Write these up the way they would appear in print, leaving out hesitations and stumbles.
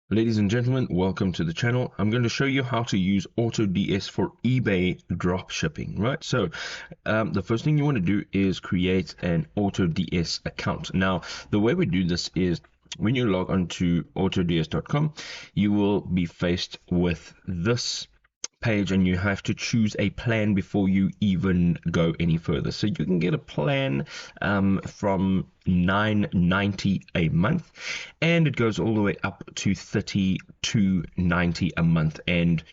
Ladies and gentlemen, welcome to the channel. I'm going to show you how to use AutoDS for eBay dropshipping, right? So the first thing you want to do is create an AutoDS account. Now, the way we do this is when you log onto AutoDS.com, you will be faced with this page and you have to choose a plan before you even go any further. So you can get a plan from $9.90 a month, and it goes all the way up to $32.90 a month. And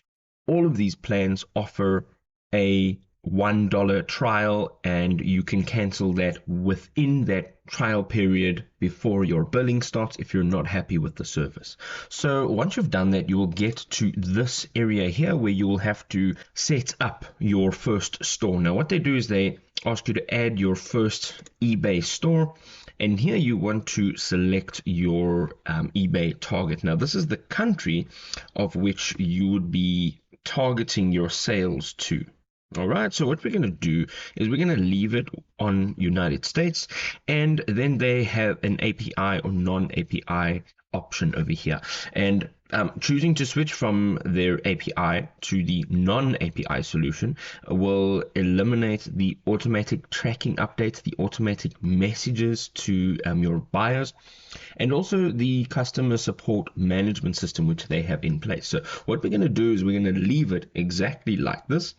all of these plans offer a $1 trial, and you can cancel that within that trial period before your billing starts if you're not happy with the service. So once you've done that, you will get to this area here where you will have to set up your first store. Now what they do is they ask you to add your first eBay store, and here you want to select your eBay target. Now this is the country of which you would be targeting your sales to. All right, so what we're going to do is we're going to leave it on United States, and then they have an API or non-API option over here. And choosing to switch from their API to the non-API solution will eliminate the automatic tracking updates, the automatic messages to your buyers, and also the customer support management system which they have in place. So what we're going to do is we're going to leave it exactly like this,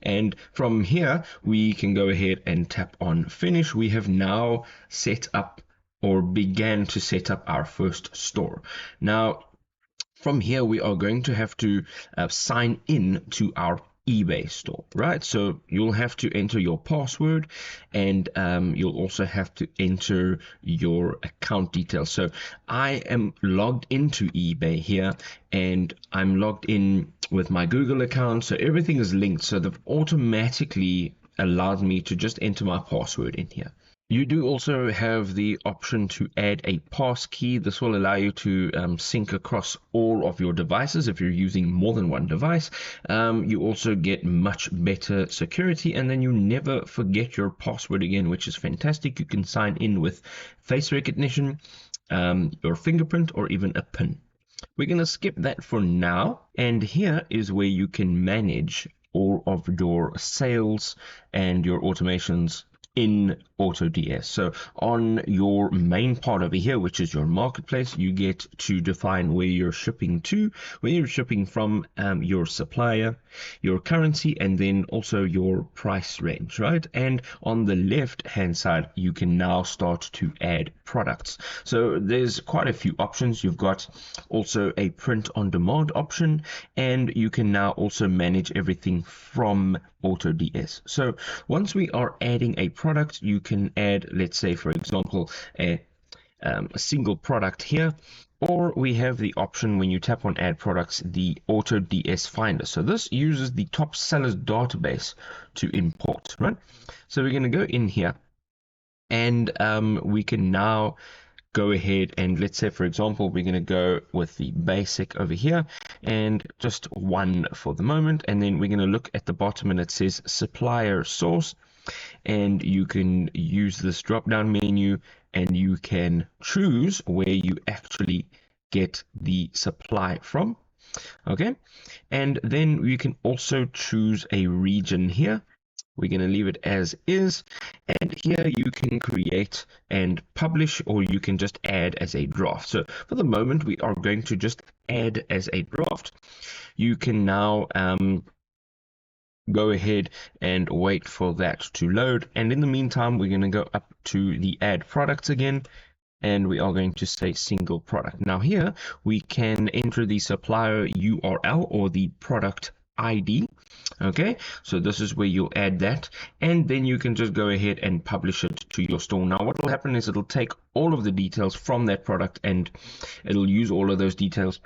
and from here we can go ahead and tap on finish. We have now set up or began to set up our first store. Now from here we are going to have to sign in to our eBay store, right? So you'll have to enter your password, and you'll also have to enter your account details. So I am logged into eBay here, and I'm logged in with my Google account, so everything is linked, so they've automatically allowed me to just enter my password in here. You do also have the option to add a pass key. This will allow you to sync across all of your devices if you're using more than one device. You also get much better security, and then you never forget your password again, which is fantastic. You can sign in with face recognition, your fingerprint, or even a PIN. We're going to skip that for now, and here is where you can manage all of your sales and your automations in AutoDS. So on your main part over here, which is your marketplace, you get to define where you're shipping to, where you're shipping from, your supplier, your currency, and then also your price range, right? And on the left hand side, you can now start to add products. So there's quite a few options. You've got also a print on demand option, and you can now also manage everything from AutoDS. So once we are adding a product, you can add, let's say for example, a single product here, or we have the option when you tap on add products, the AutoDS finder. So this uses the top sellers database to import, right? So we're going to go in here, and we can now go ahead and, let's say for example, we're going to go with the basic over here and just one for the moment, and then we're going to look at the bottom and it says supplier source, and you can use this drop down menu and you can choose where you actually get the supply from. Okay, and then you can also choose a region here. We're going to leave it as is, and here you can create and publish, or you can just add as a draft. So for the moment we are going to just add as a draft. You can now go ahead and wait for that to load, and in the meantime we're going to go up to the add products again, and we are going to say single product. Now here we can enter the supplier URL or the product ID. Okay, so this is where you'll add that, and then you can just go ahead and publish it to your store. Now what will happen is it'll take all of the details from that product, and it'll use all of those details,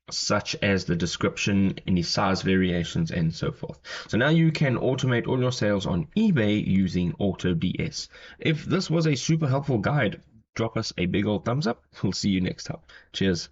such as the description, any size variations, and so forth. So now you can automate all your sales on eBay using AutoDS. If this was a super helpful guide, drop us a big old thumbs up. We'll see you next time. Cheers.